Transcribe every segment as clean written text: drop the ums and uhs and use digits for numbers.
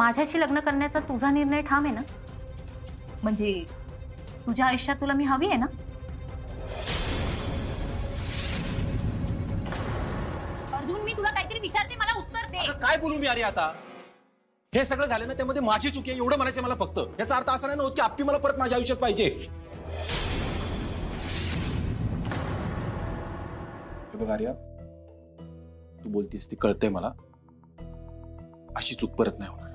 माझ्याशी लग्न करण्याचा तुझा निर्णय ठाम आहे ना? म्हणजे तुझ्या आयुष्यात तुला मी हवी आहे ना? अर्जुन, मी तुला काहीतरी विचारते, मला उत्तर दे. काय बोलू मी अरे आता? हे सगळं झालं ना, त्यामध्ये माझी चुकी आहे एवढं म्हणायचं मला फक्त. याचा अर्थ असा नाही होत की आप्पी मला परत माझ्या आयुष्यात पाहिजे. बघ आर्या, तू बोलतेस ती कळतंय मला. अशी चूक परत नाही होणार.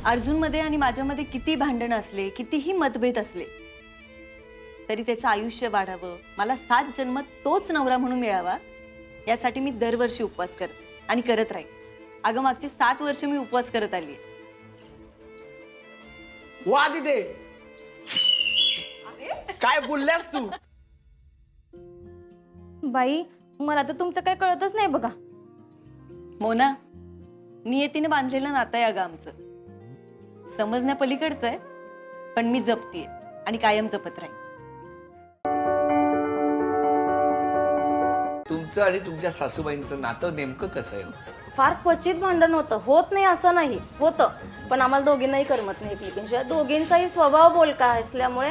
अर्जुन मध्ये आणि माझ्यामध्ये किती भांडण असले, कितीही मतभेद असले, तरी त्याचं आयुष्य वाढावं, मला 7 जन्म तोच नवरा म्हणून मिळावा, यासाठी मी दरवर्षी उपवास करते आणि करत राहील. अगं मागची 7 वर्ष मी उपवास करत आली. वा दिदे, काय बोलल्यास तू? बाई, मला तर तुमचं काय कळतच नाही बघा. मोना, नियतीने बांधलेलं नातं आहे अगं आमचं. समजण्या पलीकडचं आहे, पण मी जपतीये आणि कायम जपत राहील. तुमचं आणि तुमच्या सासूबाईंचं नातं नेमकं कसं आहे? फार क्वचित भांडण होतं, होत नाही असं नाही, होतं, पण आम्हाला दोघींनाही करमत नाही एकमेकींशिवाय. दोघींचाही स्वभाव बोलका असल्यामुळे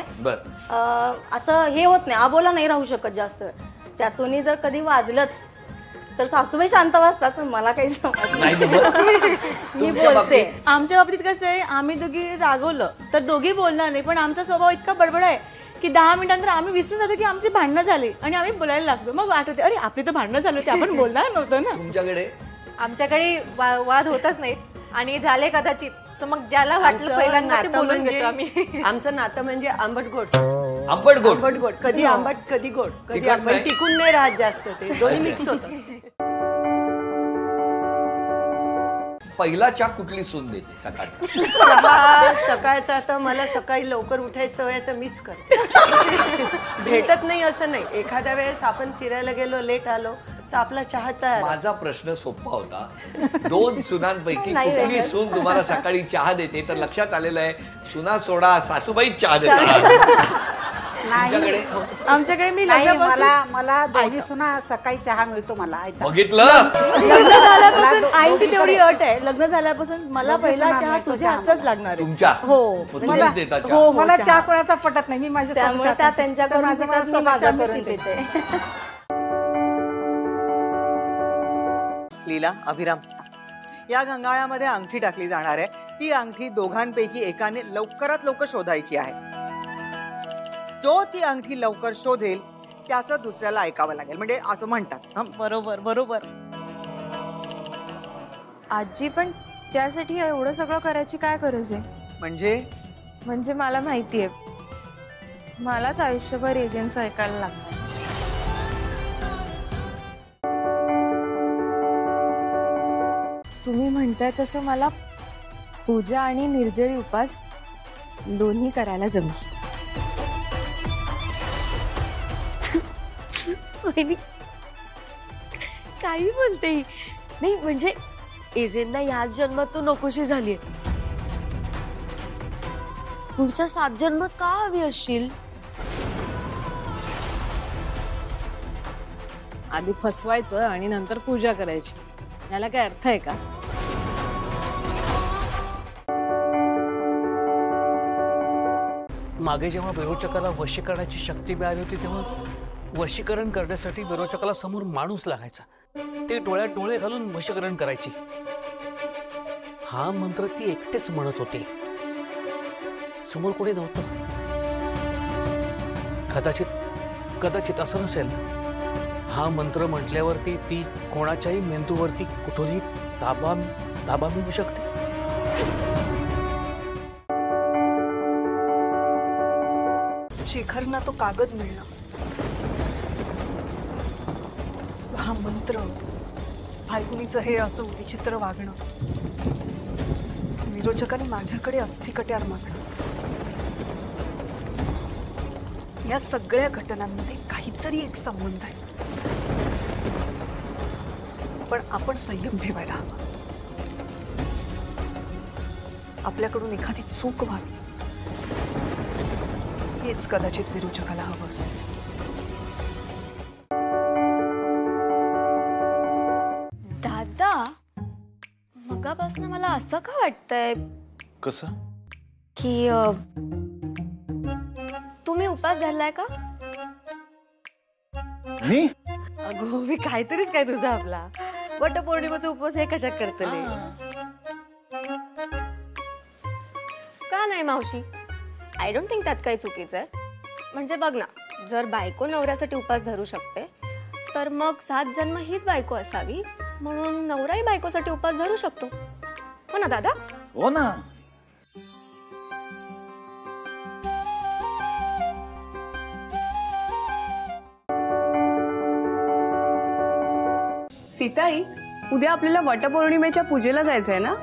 असं हे होत नाही, आबोला नाही राहू शकत जास्त वेळ. त्यातूनही जर कधी वाजलंच तर सासूबाई शांत वाजतात, पण मला काही समजत नाही. मी बोलते. आमच्या बाबतीत कसं आहे, आम्ही दोघी रागवलं तर दोघी बोलणार नाही, पण आमचा स्वभाव इतका बडबड आहे की 10 मिनिटांनंतर आम्ही विसरून जातो की आमची भांडणं झाली आणि आम्ही बोलायला लागतो. मग आठवते, अरे आपली तर भांडणं झाली होती, आपण बोलणार नव्हतं ना. तुमच्याकडे? आमच्याकडे वाद होतच नाहीत आणि झाले कदाचित तर मग ज्याला वाटलं पहिल्यांदा ते बोलून घेतो आम्ही. आमचं नातं म्हणजे आंबट गोड. आंबट गोड? आंबट गोड, कधी आंबट कधी गोड, कधी आंबट. टिकून नाही राहत जास्त, ते दोन्ही मिक्स होतं. पहिला चहा कुठली सून देते सकाळचा? सकाळचा तर मला सकाळी लवकर उठायची सवय तर मीच करते. भेटत नाही असं नाही, एखाद्या वेळेस आपण फिरायला गेलो, लेट आलो तर आपला चहा तयार. माझा प्रश्न सोपा होता. 2 सुनांपैकी कुठली सून तुम्हाला सकाळी चहा देते? तर लक्षात आलेलं आहे, सुना सोडा, सासूबाई चहा देतात. आमच्याकडे मी मला दोन्ही सुना सकाळी चहा मिळतो मला. बघितलं? लग्न झाल्यापासून आईची तेवढी अट आहे, लग्न झाल्यापासून मला पहिला चहा तुझ्या हातचाच लागणार आहे. तुमच्या? हो, मला चहा कोणाचा पटत नाही. मी माझ्या त्यांच्याकडून पिते. लीला, अभिराम, या घंगाळ्यामध्ये अंगठी टाकली जाणार आहे. ती अंगठी दोघांपैकी एकाने लवकरात लवकर शोधायची आहे. जो ती अंगठी लवकर शोधेल त्याचं दुसऱ्याला ऐकावं लागेल, म्हणजे असं म्हणतात. बरोबर बरोबर. आजी, पण त्यासाठी एवढं सगळं करायची काय गरज आहे? म्हणजे मला माहितीये, मलाच आयुष्यभर एजंटचं ऐकायला लागतं. तुम्ही म्हणताय तसं मला पूजा आणि निर्जळी उपास दोन्ही करायला जमेल. काही बोलते नाही, म्हणजे एजेंना ह्याच जन्मात तू नकोशी झालीये, पुढच्या 7 जन्मात का हवी असशील? आधी फसवायचं आणि नंतर पूजा करायची, याला काय अर्थ आहे का? मागे जेव्हा विरोचकाला वशीकरणाची शक्ती मिळाली होती, तेव्हा वशीकरण करण्यासाठी विरोचकाला समोर माणूस लागायचा, ते डोळ्यात डोळे घालून वशीकरण करायची. हा मंत्र ती एकटेच म्हणत होती, समोर कोणी नव्हतं. कदाचित असं नसेल. हा मंत्र म्हटल्यावरती ती कोणाच्याही मेंदूवरती कुठेही ताबा मिळू शकते. शेखरना तो कागद मिळला, हा मंत्र, फाल्गुनीचं हे असं विचित्र वागणं, विरोचकाने माझ्याकडे अस्थिकट्यार मागणं, या सगळ्या घटनांमध्ये काहीतरी एक संबंध आहे. पण आपण संयम ठेवायला हवा. आपल्याकडून एखादी चूक व्हावी हेच कदाचित विरोचकाला हवं असेल. मगापासून मला असं का वाटतंय कसं की तुम्ही उपास धरलाय का? मी अगो मी काहीतरीच काय तुझा आपला वटपौर्णिमेचा उपवास हे कशा करतले? का नाही मावशी, आय डोंट थिंक त्यात काही चुकीचं आहे. म्हणजे बघ ना, जर बायको नवऱ्यासाठी उपास धरू शकते तर मग 7 जन्म हीच बायको असावी, म्हणून नवराही बायकोसाठी उपास धरू शकतो. हो ना दादा? हो ना. सीताई, उद्या आपल्याला वटपौर्णिमेच्या पूजेला जायचंय ना?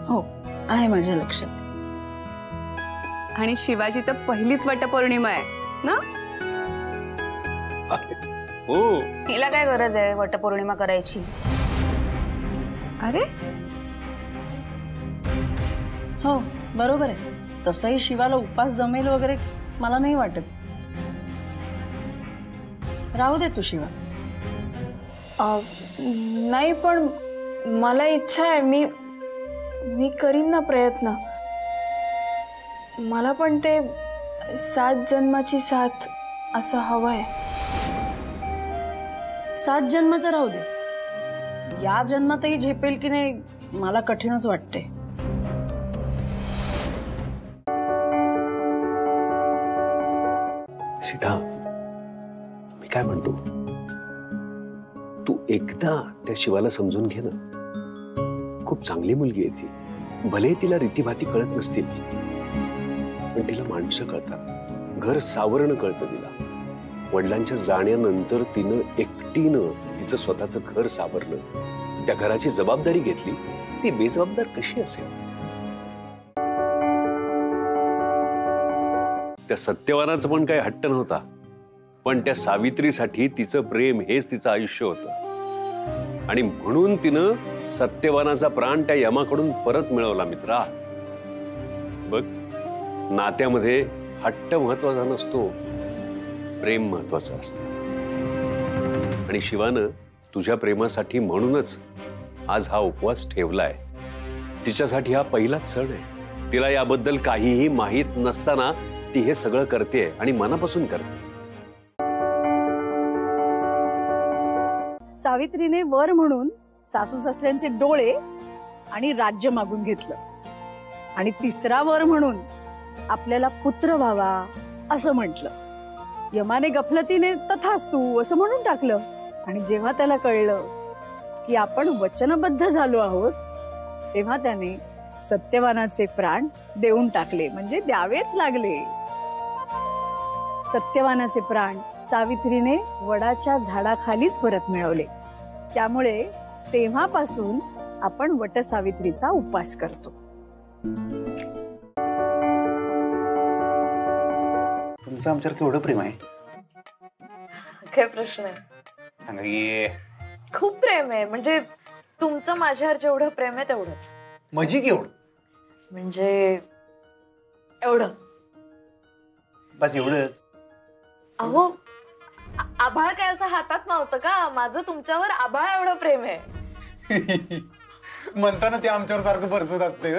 हो, आहे माझ्या लक्षात. आणि शिवाजी तर पहिलीच वटपौर्णिमा आहे ना? हो. तिला काय गरज आहे वटपौर्णिमा करायची? अरे हो बरोबर आहे. तसंही शिवाला उपास जमेल वगैरे मला नाही वाटत. राहू दे तू शिवा. नाही पण मला इच्छा आहे, मी करीन ना प्रयत्न. मला पण ते 7 जन्माची साथ असं हवंय. 7 जन्माचं राहू दे, या जन्मातही झेपेल की नाही मला कठीणच वाटते. सीता, मी काय म्हणतो, तू एकदा त्या शिवाला समजून घे ना. खूप चांगली मुलगी आहे ती. भले तिला रीतीभाती कळत नसतील, पण तिला माणसं कळतात, घर सावरणं कळतं तिला. वडिलांच्या जाण्यानंतर तिनं एकटीनं तिचं स्वतःचं घर सावरलं, त्या घराची जबाबदारी घेतली. ती बेजबाबदार कशी असेल? त्या सत्यवानाचं पण काही हट्ट नव्हता, पण त्या सावित्रीसाठी तिचं प्रेम हेच तिचं आयुष्य होतं. आणि म्हणून तिनं सत्यवानाचा प्राण त्या यमाकडून परत मिळवला. मित्रा बघ, नात्यामध्ये हट्ट महत्वाचा नसतो, प्रेम महत्वाचं असतं. आणि शिवानं तुझ्या प्रेमासाठी म्हणूनच आज हा उपवास ठेवलाय. तिच्यासाठी हा पहिलाच सण आहे. तिला याबद्दल काहीही माहीत नसताना ती हे सगळं करते आणि मनापासून करते. सावित्रीने वर म्हणून सासू सासऱ्यांचे डोळे आणि राज्य मागून घेतलं, आणि तिसरा वर म्हणून आपल्याला पुत्र व्हावा असं म्हटलं. यमाने गफलतीने तथास्तु असं म्हणून टाकलं. आणि जेव्हा त्याला कळलं की आपण वचनबद्ध झालो आहोत, तेव्हा त्याने सत्यवानाचे प्राण देऊन टाकले, म्हणजे द्यावेच लागले. सत्यवानाचे प्राण सावित्रीने वडाच्या झाडाखालीच परत मिळवले. त्यामुळे तेव्हापासून आपण वटसावित्रीचा उपास करतो. तुमचं आमच्यावर केवढं प्रेम आहे? काय प्रश्न आहे? सांगा की. खूप प्रेम आहे. म्हणजे तुमचं माझ्यावर जेवढं प्रेम आहे तेवढंच. मजी केवढं? म्हणजे एवढं. बस एवढंच? अहो, आभाळ काय असं हातात मावतं का? माझं तुमच्यावर आभाळ एवढं प्रेम आहे. म्हणताना ते आमच्यावर सारखं बरसत असते.